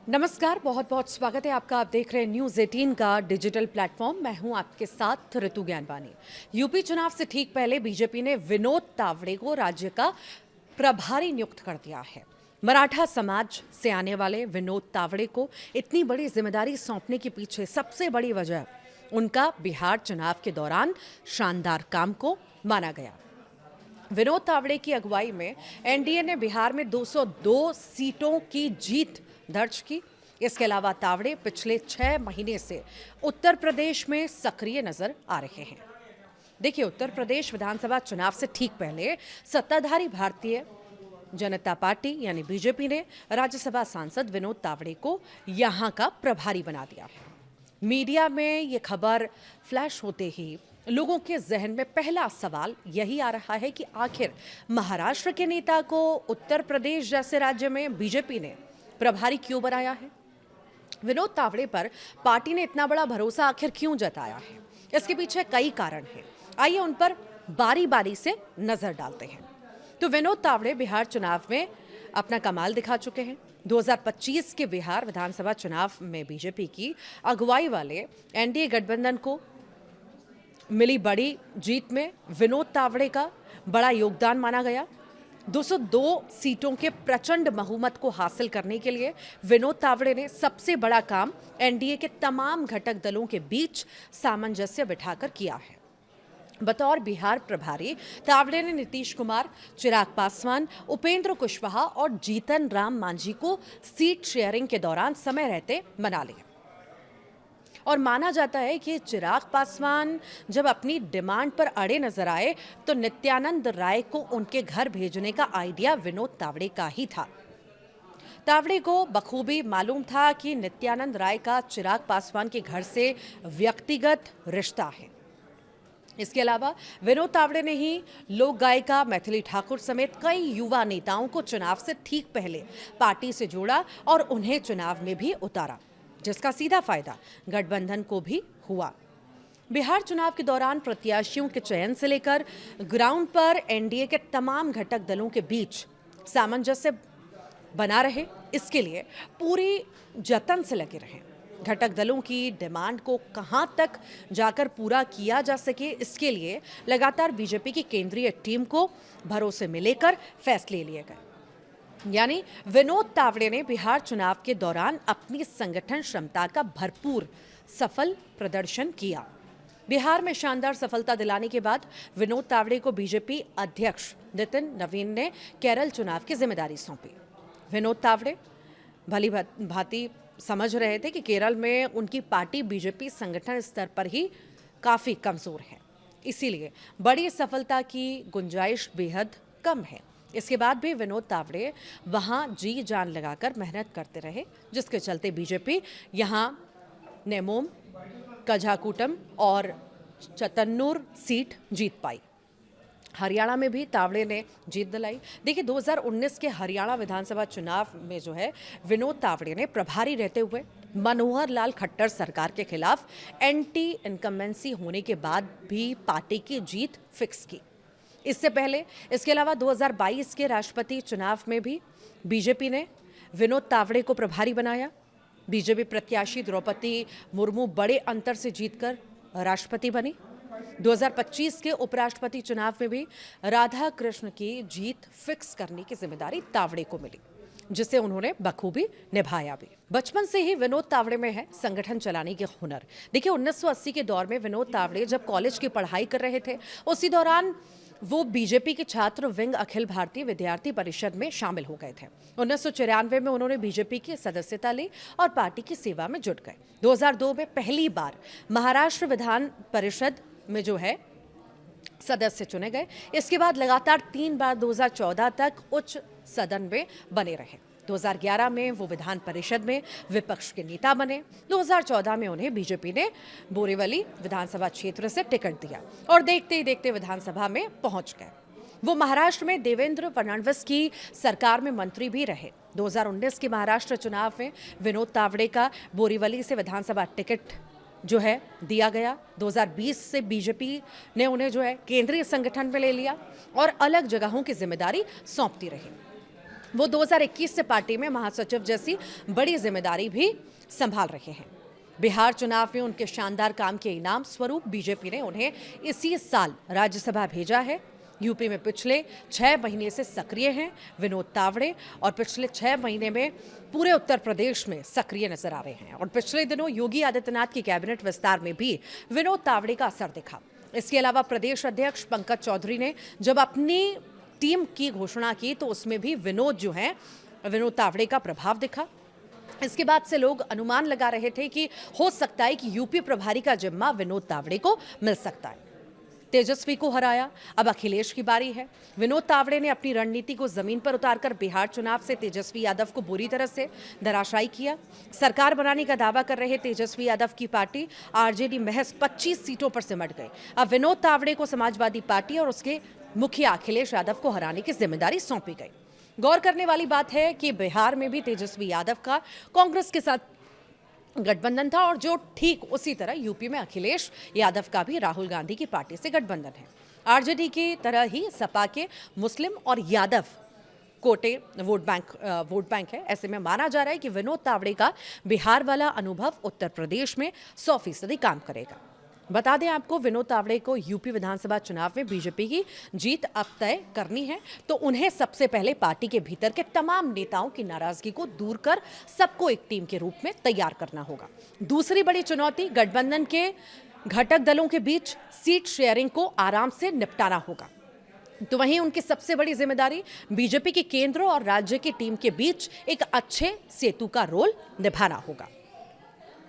नमस्कार, बहुत बहुत स्वागत है आपका। आप देख रहे हैं न्यूज़ 18 का डिजिटल प्लेटफॉर्म। मैं हूं आपके साथ ऋतु ज्ञानवानी। यूपी चुनाव से ठीक पहले बीजेपी ने विनोद तावड़े को राज्य का प्रभारी नियुक्त कर दिया है। मराठा समाज से आने वाले विनोद तावड़े को इतनी बड़ी जिम्मेदारी सौंपने के पीछे सबसे बड़ी वजह उनका बिहार चुनाव के दौरान शानदार काम को माना गया। विनोद तावड़े की अगुवाई में एनडीए ने बिहार में 202 सीटों की जीत दर्ज की। इसके अलावा तावड़े पिछले 6 महीने से उत्तर प्रदेश में सक्रिय नजर आ रहे हैं। देखिए, उत्तर प्रदेश विधानसभा चुनाव से ठीक पहले सत्ताधारी भारतीय जनता पार्टी यानी बीजेपी ने राज्यसभा सांसद विनोद तावड़े को यहां का प्रभारी बना दिया है। मीडिया में ये खबर फ्लैश होते ही लोगों के जहन में पहला सवाल यही आ रहा है कि आखिर महाराष्ट्र के नेता को उत्तर प्रदेश जैसे राज्य में बीजेपी ने प्रभारी क्यों बनाया है? विनोद तावड़े पर पार्टी ने इतना बड़ा भरोसा आखिर क्यों जताया है? इसके पीछे कई कारण हैं। आइए उन पर बारी बारी से नजर डालते हैं। तो विनोद तावड़े बिहार चुनाव में अपना कमाल दिखा चुके हैं। 2025 के बिहार विधानसभा चुनाव में बीजेपी की अगुवाई वाले एनडीए गठबंधन को मिली बड़ी जीत में विनोद तावड़े का बड़ा योगदान माना गया। 202 सीटों के प्रचंड बहुमत को हासिल करने के लिए विनोद तावड़े ने सबसे बड़ा काम एनडीए के तमाम घटक दलों के बीच सामंजस्य बिठाकर किया है। बतौर बिहार प्रभारी तावड़े ने नीतीश कुमार, चिराग पासवान, उपेंद्र कुशवाहा और जीतन राम मांझी को सीट शेयरिंग के दौरान समय रहते मना लिया। और माना जाता है कि चिराग पासवान जब अपनी डिमांड पर अड़े नजर आए तो नित्यानंद राय को उनके घर भेजने का आइडिया विनोद तावड़े का ही था। तावड़े को बखूबी मालूम था कि नित्यानंद राय का चिराग पासवान के घर से व्यक्तिगत रिश्ता है। इसके अलावा विनोद तावड़े ने ही लोक गायिका मैथिली ठाकुर समेत कई युवा नेताओं को चुनाव से ठीक पहले पार्टी से जोड़ा और उन्हें चुनाव में भी उतारा, जिसका सीधा फायदा गठबंधन को भी हुआ। बिहार चुनाव के दौरान प्रत्याशियों के चयन से लेकर ग्राउंड पर एनडीए के तमाम घटक दलों के बीच सामंजस्य बना रहे, इसके लिए पूरी जतन से लगे रहे। घटक दलों की डिमांड को कहां तक जाकर पूरा किया जा सके, इसके लिए लगातार बीजेपी की केंद्रीय टीम को भरोसे में लेकर फैसले लिए गए। यानी विनोद तावड़े ने बिहार चुनाव के दौरान अपनी संगठन क्षमता का भरपूर सफल प्रदर्शन किया। बिहार में शानदार सफलता दिलाने के बाद विनोद तावड़े को बीजेपी अध्यक्ष नितिन नवीन ने केरल चुनाव की जिम्मेदारी सौंपी। विनोद तावड़े भली भांति समझ रहे थे कि केरल में उनकी पार्टी बीजेपी संगठन स्तर पर ही काफी कमजोर है, इसीलिए बड़ी सफलता की गुंजाइश बेहद कम है। इसके बाद भी विनोद तावड़े वहां जी जान लगाकर मेहनत करते रहे, जिसके चलते बीजेपी यहां नेमोम, कझाकूटम और चतन्नूर सीट जीत पाई। हरियाणा में भी तावड़े ने जीत दिलाई। देखिए, 2019 के हरियाणा विधानसभा चुनाव में जो है विनोद तावड़े ने प्रभारी रहते हुए मनोहर लाल खट्टर सरकार के खिलाफ एंटी इनकम्बेंसी होने के बाद भी पार्टी की जीत फिक्स की। इससे पहले इसके अलावा 2022 के राष्ट्रपति चुनाव में भी बीजेपी ने विनोद तावड़े को प्रभारी बनाया। बीजेपी प्रत्याशी द्रौपदी मुर्मू बड़े अंतर से जीतकर राष्ट्रपति बनी। 2025 के उपराष्ट्रपति चुनाव में भी राधा कृष्ण की जीत फिक्स करने की जिम्मेदारी तावड़े को मिली, जिसे उन्होंने बखूबी निभाया भी। बचपन से ही विनोद तावड़े में है संगठन चलाने के हुनर। देखिए, 1980 के दौर में विनोद तावड़े जब कॉलेज की पढ़ाई कर रहे थे, उसी दौरान वो बीजेपी के छात्र विंग अखिल भारतीय विद्यार्थी परिषद में शामिल हो गए थे। 1994 में उन्होंने बीजेपी की सदस्यता ली और पार्टी की सेवा में जुट गए। 2002 में पहली बार महाराष्ट्र विधान परिषद में जो है सदस्य चुने गए। इसके बाद लगातार 3 बार 2014 तक उच्च सदन में बने रहे। 2011 में वो विधान परिषद में विपक्ष के नेता बने। 2014 में उन्हें बीजेपी ने बोरीवली विधानसभा क्षेत्र से टिकट दिया और देखते ही देखते विधानसभा में पहुंच गए। वो महाराष्ट्र में देवेंद्र फडणवीस की सरकार में मंत्री भी रहे। 2019 के महाराष्ट्र चुनाव में विनोद तावड़े का बोरीवली से विधानसभा टिकट जो है दिया गया। 2020 से बीजेपी ने उन्हें जो है केंद्रीय संगठन में ले लिया और अलग जगहों की जिम्मेदारी सौंपती रही। वो 2021 से पार्टी में महासचिव जैसी बड़ी जिम्मेदारी भी संभाल रहे हैं। बिहार चुनाव में उनके शानदार काम के इनाम स्वरूप बीजेपी ने उन्हें इसी साल राज्यसभा भेजा है। यूपी में पिछले 6 महीने से सक्रिय हैं विनोद तावड़े और पिछले 6 महीने में पूरे उत्तर प्रदेश में सक्रिय नजर आ रहे हैं और पिछले दिनों योगी आदित्यनाथ की कैबिनेट विस्तार में भी विनोद तावड़े का असर दिखा। इसके अलावा प्रदेश अध्यक्ष पंकज चौधरी ने जब अपनी टीम की घोषणा की तो उसमें भी विनोद तावड़े का प्रभाव दिखा। इसके बाद से लोग अनुमान लगा रहे थे कि हो सकता है कि यूपी प्रभारी का जिम्मा विनोद तावड़े को मिल सकता है। तेजस्वी को हराया, अब अखिलेश की बारी है। विनोद तावड़े ने अपनी रणनीति को जमीन पर उतारकर बिहार चुनाव से तेजस्वी यादव को बुरी तरह से धराशायी किया। सरकार बनाने का दावा कर रहे तेजस्वी यादव की पार्टी आरजेडी महज 25 सीटों पर सिमट गई। अब विनोद तावड़े को समाजवादी पार्टी और उसके मुखिया अखिलेश यादव को हराने की जिम्मेदारी सौंपी गई। गौर करने वाली बात है कि बिहार में भी तेजस्वी यादव का कांग्रेस के साथ गठबंधन था और जो ठीक उसी तरह यूपी में अखिलेश यादव का भी राहुल गांधी की पार्टी से गठबंधन है। आरजेडी की तरह ही सपा के मुस्लिम और यादव कोटे वोट बैंक है। ऐसे में माना जा रहा है कि विनोद तावड़े का बिहार वाला अनुभव उत्तर प्रदेश में 100% काम करेगा। बता दें आपको, विनोद तावड़े को यूपी विधानसभा चुनाव में बीजेपी की जीत अब तय करनी है तो उन्हें सबसे पहले पार्टी के भीतर के तमाम नेताओं की नाराजगी को दूर कर सबको एक टीम के रूप में तैयार करना होगा। दूसरी बड़ी चुनौती गठबंधन के घटक दलों के बीच सीट शेयरिंग को आराम से निपटाना होगा। तो वहीं उनकी सबसे बड़ी जिम्मेदारी बीजेपी की केंद्र और राज्य की टीम के बीच एक अच्छे सेतु का रोल निभाना होगा।